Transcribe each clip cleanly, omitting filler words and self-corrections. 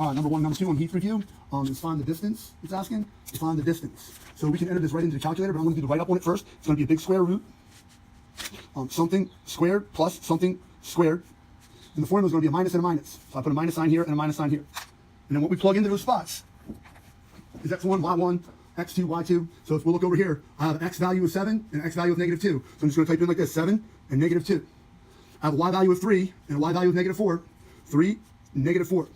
All right, number 1, number 2 on Heath review is find the distance. It's asking to find the distance. So we can enter this right into the calculator, but I'm going to do the write up on it first. It's going to be a big square root, something squared plus something squared. And the formula is going to be a minus and a minus. So I put a minus sign here and a minus sign here. And then what we plug into those spots is x1, y1, x2, y2. So if we look over here, I have an x value of 7 and an x value of -2. So I'm just going to type in like this, 7 and -2. I have a y value of 3 and a y value of -4. 3, -4.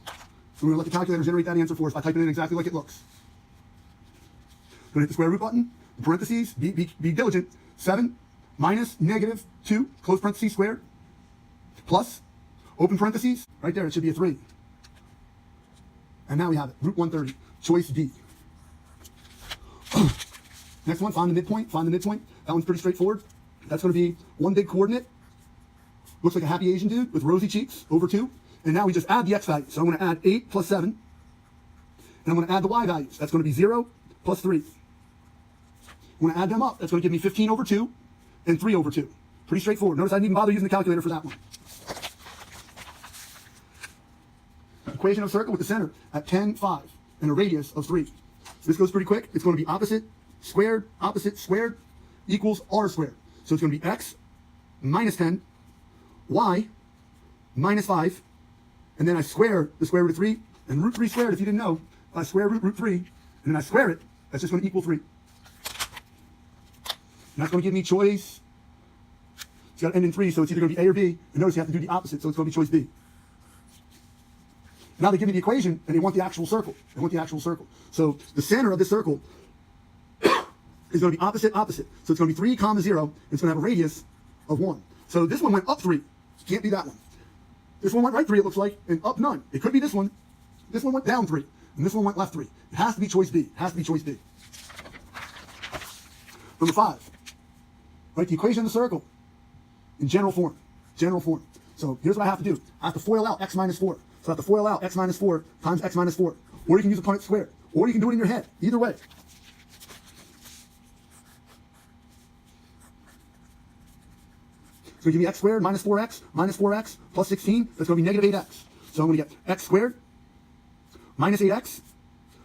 So we're going to let the calculator generate that answer for us by typing it in exactly like it looks. Going to hit the square root button, parentheses, be diligent, 7 minus -2, close parentheses squared, plus, open parentheses, right there, it should be a 3. And now we have it, root 130, choice D. Next one, find the midpoint, That one's pretty straightforward. That's going to be one big coordinate, looks like a happy Asian dude with rosy cheeks, over 2. And now we just add the x value. So I'm going to add 8 plus 7. And I'm going to add the y values. That's going to be 0 plus 3. I'm going to add them up. That's going to give me 15 over 2 and 3 over 2. Pretty straightforward. Notice I didn't even bother using the calculator for that one. Equation of a circle with the center at 10, 5 and a radius of 3. So this goes pretty quick. It's going to be opposite squared equals r squared. So it's going to be x minus 10, y minus 5, and then I square the square root of 3, and root 3 squared, if you didn't know, if I square root 3, and then I square it, that's just going to equal 3. And that's going to give me choice. It's got to end in 3, so it's either going to be A or B, and notice you have to do the opposite, so it's going to be choice B. Now they give me the equation, and they want the actual circle. So the center of this circle is going to be opposite. So it's going to be 3, 0, and it's going to have a radius of 1. So this one went up 3. Can't be that one. This one went right 3, it looks like, and up none. It could be this one. This one went down 3, and this one went left 3. It has to be choice B. Number 5. Write the equation of the circle in general form. So here's what I have to do. I have to FOIL out x minus 4. So I have to FOIL out x minus 4 times x minus 4. Or you can use a Punnett square. Or you can do it in your head. Either way. So give me x squared minus 4x plus 16. That's going to be -8x. So I'm going to get x squared minus 8x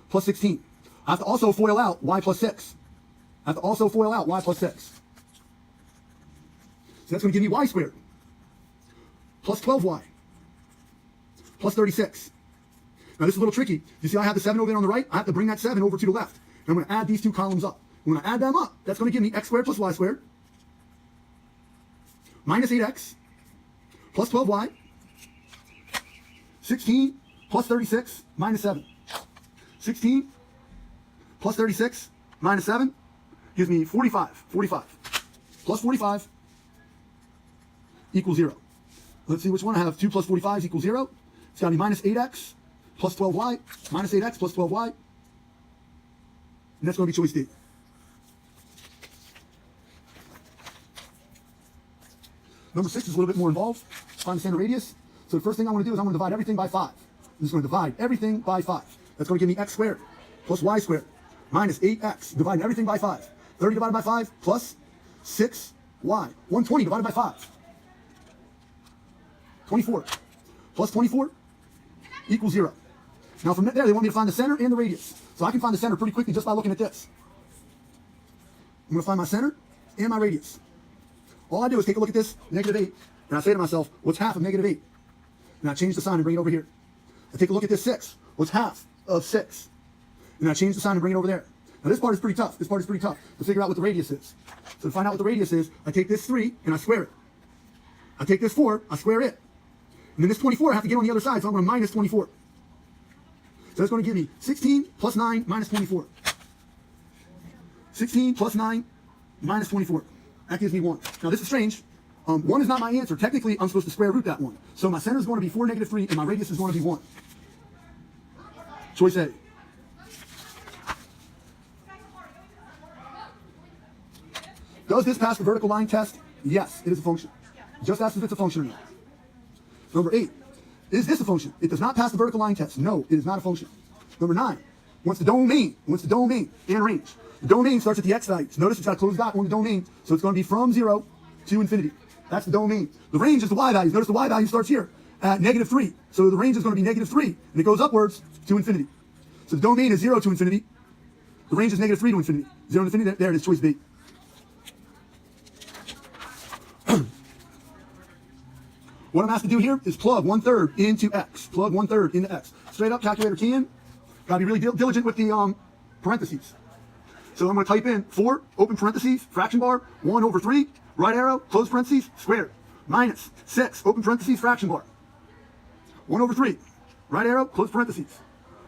plus 16. I have to also FOIL out y plus 6. So that's going to give me y squared plus 12y plus 36. Now this is a little tricky. You see I have the 7 over there on the right. I have to bring that 7 over to the left. And I'm going to add these two columns up. When I add them up, that's going to give me x squared plus y squared minus 8x plus 12y, 16 plus 36 minus 7. 16 plus 36 minus 7 gives me 45. Plus 45 equals 0. Let's see which one. I have 2 plus 45 equals 0. It's got to be minus 8x plus 12y, minus 8x plus 12y. And that's going to be choice D. Number 6 is a little bit more involved. Find the center radius. So the first thing I want to do is I'm going to divide everything by 5. I'm just going to divide everything by 5. That's going to give me x squared plus y squared minus 8x. Dividing everything by 5. 30 divided by 5 plus 6y. 120 divided by 5. 24. Plus 24 equals 0. Now from there they want me to find the center and the radius. So I can find the center pretty quickly just by looking at this. I'm going to find my center and my radius. All I do is take a look at this, -8, and I say to myself, what's half of -8? And I change the sign and bring it over here. I take a look at this 6. What's half of 6? And I change the sign and bring it over there. Now this part is pretty tough. To figure out what the radius is. So to find out what the radius is, I take this 3 and I square it. I take this 4, I square it. And then this 24 I have to get on the other side, so I'm going to minus 24. So that's going to give me 16 plus 9 minus 24. 16 plus 9 minus 24. That gives me 1. Now this is strange. 1 is not my answer. Technically, I'm supposed to square root that 1. So my center is going to be 4, -3, and my radius is going to be 1. Choice A. Does this pass the vertical line test? Yes, it is a function. Just ask if it's a function or not. Number 8. Is this a function? It does not pass the vertical line test. No, it is not a function. Number 9. Wants the domain and range. The domain starts at the x values. Notice it's got a closed dot on the domain, so it's going to be from 0 to infinity. That's the domain. The range is the y values. Notice the y value starts here, at negative 3. So the range is going to be negative 3, and it goes upwards to infinity. So the domain is 0 to infinity. The range is negative 3 to infinity. 0 to infinity, there it is, choice B. What I'm asked to do here is plug 1/3 into x. Plug 1/3 into x. Straight up calculator key in. Gotta be really diligent with the parentheses. So I'm going to type in 4, open parentheses, fraction bar, 1 over 3, right arrow, close parentheses, squared, minus 6, open parentheses, fraction bar, 1 over 3, right arrow, close parentheses,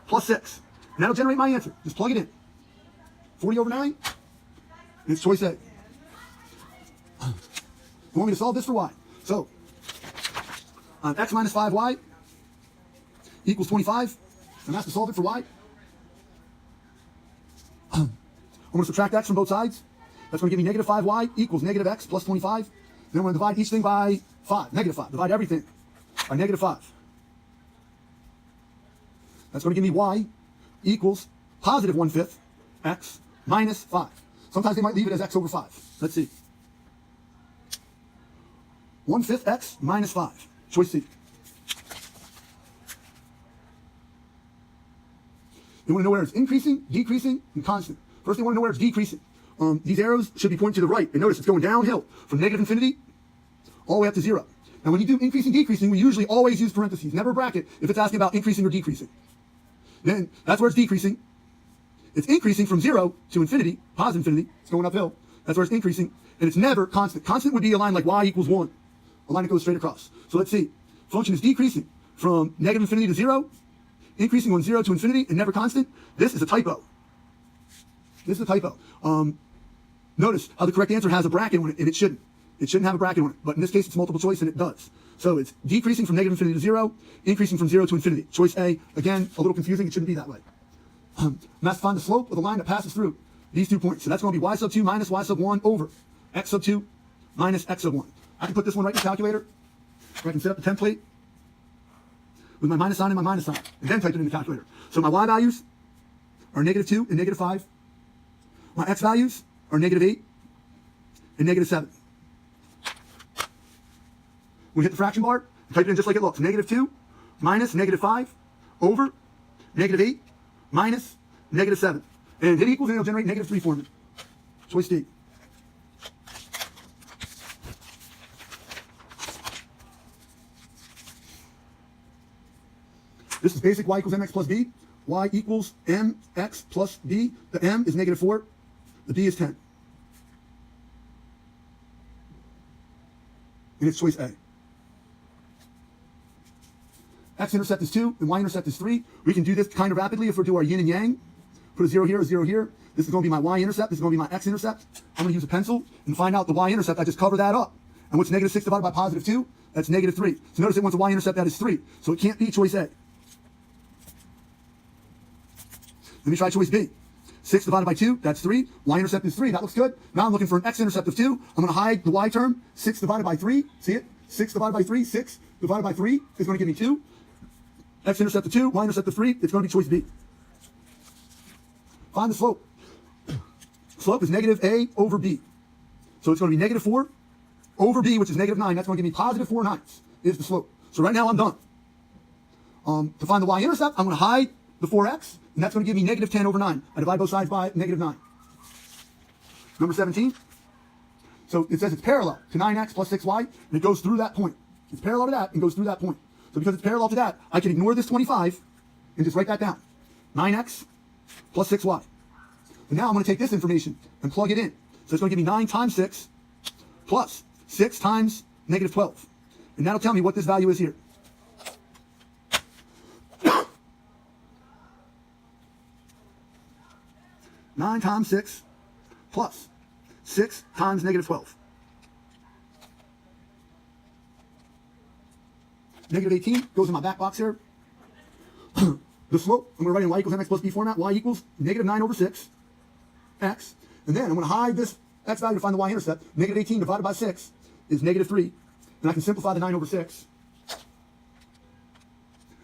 plus 6. And that'll generate my answer. Just plug it in. 40 over 9 is choice A. You want me to solve this for y? So, x minus 5y equals 25. I'm asked to solve it for y. I'm going to subtract x from both sides. That's going to give me negative 5y equals negative x plus 25. Then I'm going to divide each thing by 5, negative 5. Divide everything by negative 5. That's going to give me y equals positive 1/5 x minus 5. Sometimes they might leave it as x over 5. Let's see. 1/5 x minus 5. Choice C. They want to know where it's increasing, decreasing, and constant. First, they want to know where it's decreasing. These arrows should be pointing to the right. And notice it's going downhill from negative infinity all the way up to 0. Now, when you do increasing, decreasing, we usually always use parentheses, never a bracket, if it's asking about increasing or decreasing. Then that's where it's decreasing. It's increasing from 0 to infinity, positive infinity. It's going uphill. That's where it's increasing. And it's never constant. Constant would be a line like y equals 1. A line that goes straight across. So let's see. Function is decreasing from negative infinity to 0, increasing on 0 to infinity, and never constant. This is a typo. This is a typo. Notice how the correct answer has a bracket on it, and it shouldn't. It shouldn't have a bracket on it. But in this case, it's multiple choice, and it does. So it's decreasing from negative infinity to 0, increasing from 0 to infinity. Choice A, again, a little confusing. It shouldn't be that way. I'm asked to find the slope of the line that passes through these 2 points. So that's going to be y sub 2 minus y sub 1 over x sub 2 minus x sub 1. I can put this one right in the calculator, or I can set up the template with my minus sign and my minus sign, and then type it in the calculator. So my y values are negative 2 and negative 5. My x values are negative 8 and negative 7. We hit the fraction bar, and type it in just like it looks. Negative 2 minus negative 5 over negative 8 minus negative 7. And hit equals, and it'll generate negative 3 for me. Choice D. This is basic y equals mx plus b. Y equals mx plus b. The m is negative 4. The b is 10. And it's choice A. X-intercept is 2, and y-intercept is 3. We can do this kind of rapidly if we do our yin and yang. Put a 0 here, a 0 here. This is going to be my y-intercept. This is going to be my x-intercept. I'm going to use a pencil and find out the y-intercept. I just cover that up. And what's negative 6 divided by positive 2? That's negative 3. So notice it wants a y-intercept that is 3. So it can't be choice A. Let me try choice B. 6 divided by 2, that's 3. Y-intercept is 3. That looks good. Now I'm looking for an x-intercept of 2. I'm going to hide the y term. 6 divided by 3. See it? 6 divided by 3. 6 divided by 3 is going to give me 2. X-intercept of 2. Y-intercept of 3. It's going to be choice B. Find the slope. Slope is negative A over B. So it's going to be negative 4 over B, which is negative 9. That's going to give me positive 4/9 is the slope. So right now I'm done. To find the y-intercept, I'm going to hide the 4x, and that's going to give me negative 10 over 9. I divide both sides by negative 9. Number 17. So it says it's parallel to 9x plus 6y, and it goes through that point. It's parallel to that and goes through that point. So because it's parallel to that, I can ignore this 25 and just write that down. 9x plus 6y. And now I'm going to take this information and plug it in. So it's going to give me 9 times 6 plus 6 times negative 12. And that'll tell me what this value is here. Nine times 6 plus 6 times negative 12. Negative 18 goes in my back box here. The slope, I'm going to write in y equals mx plus b format. Y equals negative 9 over 6 x. And then I'm going to hide this x value to find the y-intercept. Negative 18 divided by 6 is negative 3. And I can simplify the 9 over 6.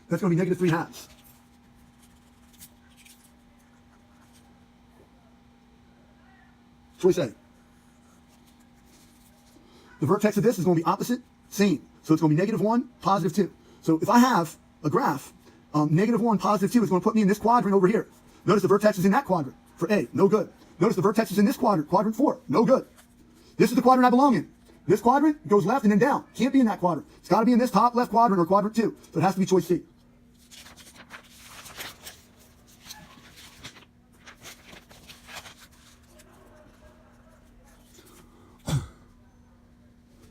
That's going to be negative 3/2. Choice A. The vertex of this is going to be opposite, same. So it's going to be negative 1, positive 2. So if I have a graph, -1, +2 is going to put me in this quadrant over here. Notice the vertex is in that quadrant for A, no good. Notice the vertex is in this quadrant, quadrant 4, no good. This is the quadrant I belong in. This quadrant goes left and then down. Can't be in that quadrant. It's got to be in this top left quadrant or quadrant 2. So it has to be choice C.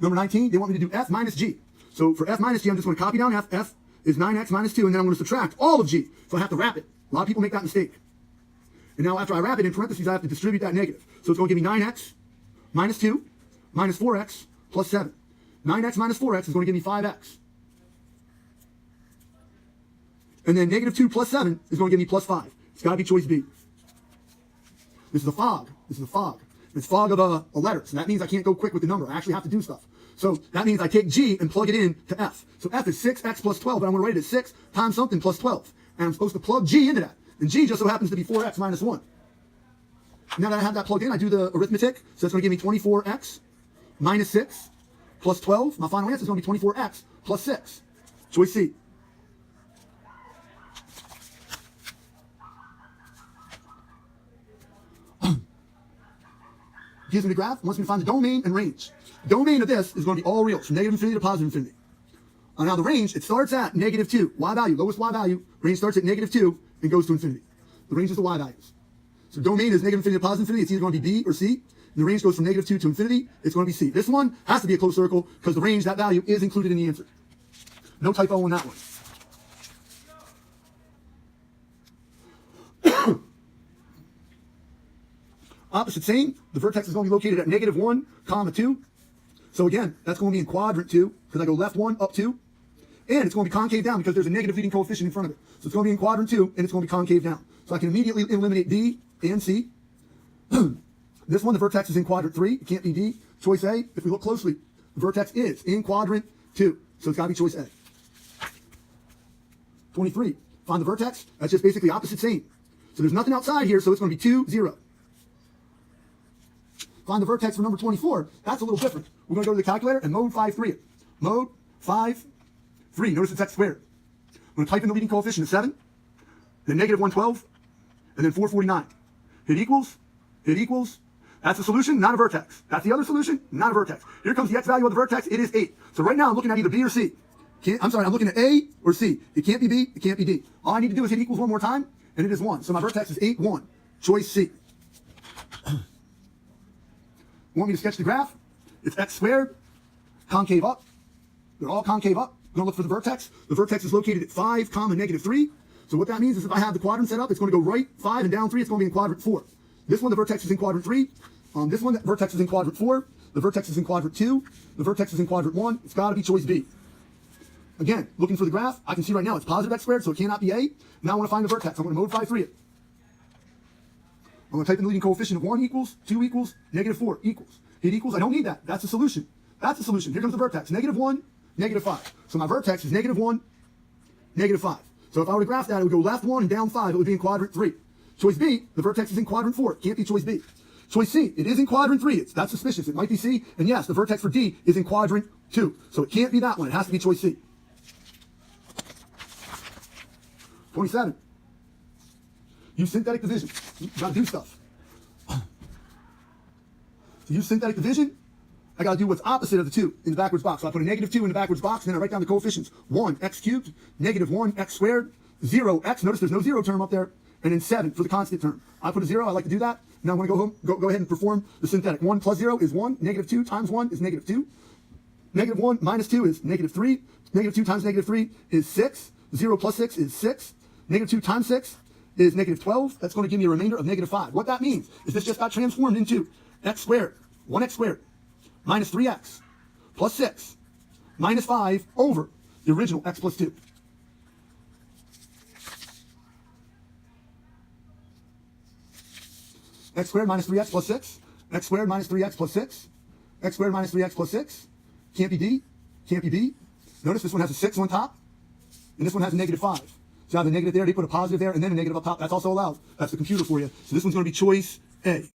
Number 19, they want me to do F minus G. So for F minus G, I'm just going to copy down F. F is 9x minus 2, and then I'm going to subtract all of G. So I have to wrap it. A lot of people make that mistake. And now after I wrap it in parentheses, I have to distribute that negative. So it's going to give me 9x minus 2 minus 4x plus 7. 9x minus 4x is going to give me 5x. And then -2 plus 7 is going to give me plus 5. It's got to be choice B. This is a fog. This is a fog. It's fog of a letter. So that means I can't go quick with the number. I actually have to do stuff. So that means I take G and plug it in to F. So F is 6x plus 12, but I'm going to write it as 6 times something plus 12. And I'm supposed to plug G into that. And G just so happens to be 4x minus 1. Now that I have that plugged in, I do the arithmetic. So it's going to give me 24x minus 6 plus 12. My final answer is going to be 24x plus 6. Choice C. Gives me the graph, wants me to find the domain and range. The domain of this is going to be all reals, from negative infinity to positive infinity. Now the range, it starts at -2. Y value, lowest Y value. Range starts at -2 and goes to infinity. The range is the Y values. So domain is negative infinity to positive infinity. It's either going to be B or C. And the range goes from -2 to infinity. It's going to be C. This one has to be a closed circle because the range, that value, is included in the answer. No typo on that one. Opposite same, the vertex is going to be located at -1, 2. So again, that's going to be in quadrant 2, because I go left 1, up 2. And it's going to be concave down because there's a negative leading coefficient in front of it. So it's going to be in quadrant 2, and it's going to be concave down. So I can immediately eliminate D and C. This one, the vertex is in quadrant 3. It can't be D. Choice A, if we look closely, the vertex is in quadrant 2. So it's got to be choice A. 23, find the vertex. That's just basically opposite same. So there's nothing outside here, so it's going to be 2, 0. Find the vertex for number 24. That's a little different. We're going to go to the calculator and mode 5-3 it. Mode 5-3. Notice it's x squared. I'm going to type in the leading coefficient of 7, then -112, and then 449. Hit equals. Hit equals. That's a solution, not a vertex. That's the other solution, not a vertex. Here comes the x value of the vertex. It is 8. So right now I'm looking at either B or C. I'm looking at A or C. It can't be B. It can't be D. All I need to do is hit equals one more time, and it is 1. So my vertex is 8, 1. Choice C. Want me to sketch the graph? It's x squared, concave up. They're all concave up. I'm going to look for the vertex. The vertex is located at 5, -3. So what that means is if I have the quadrant set up, it's going to go right 5 and down 3. It's going to be in quadrant 4. This one, the vertex is in quadrant 3. This one, the vertex is in quadrant 4. The vertex is in quadrant 2. The vertex is in quadrant 1. It's got to be choice B. Again, looking for the graph, I can see right now it's positive x squared, so it cannot be A. Now I want to find the vertex. I'm going to mode 5-3 it. I'm going to type in the leading coefficient of 1 equals, 2 equals, -4 equals. Hit equals, I don't need that. That's a solution. That's a solution. Here comes the vertex. -1, -5. So my vertex is -1, -5. So if I were to graph that, it would go left 1 and down 5. It would be in quadrant 3. Choice B, the vertex is in quadrant 4. It can't be choice B. Choice C, it is in quadrant 3. That's suspicious. It might be C. And yes, the vertex for D is in quadrant 2. So it can't be that one. It has to be choice C. 27. Use synthetic division. You got to do stuff. To use synthetic division, I got to do what's opposite of the 2 in the backwards box. So I put a -2 in the backwards box, and then I write down the coefficients. 1, x cubed, -1, x squared, 0, x. Notice there's no 0 term up there, and then 7 for the constant term. I put a 0. I like to do that. Now I'm going to go ahead and perform the synthetic. 1 plus 0 is 1. -2 times 1 is -2. -1 minus 2 is -3. -2 times -3 is 6. 0 plus 6 is 6. -2 times 6 is -12. That's going to give me a remainder of -5. What that means is this just got transformed into x squared, 1x squared, minus 3x, plus 6, minus 5 over the original x plus 2. X squared minus 3x plus 6, x squared minus 3x plus 6, x squared minus 3x plus 6. Can't be D, can't be B. Notice this one has a 6 on top, and this one has a -5. So I have a negative there, they put a positive there, and then a negative up top. That's also allowed. That's the computer for you. So this one's going to be choice A.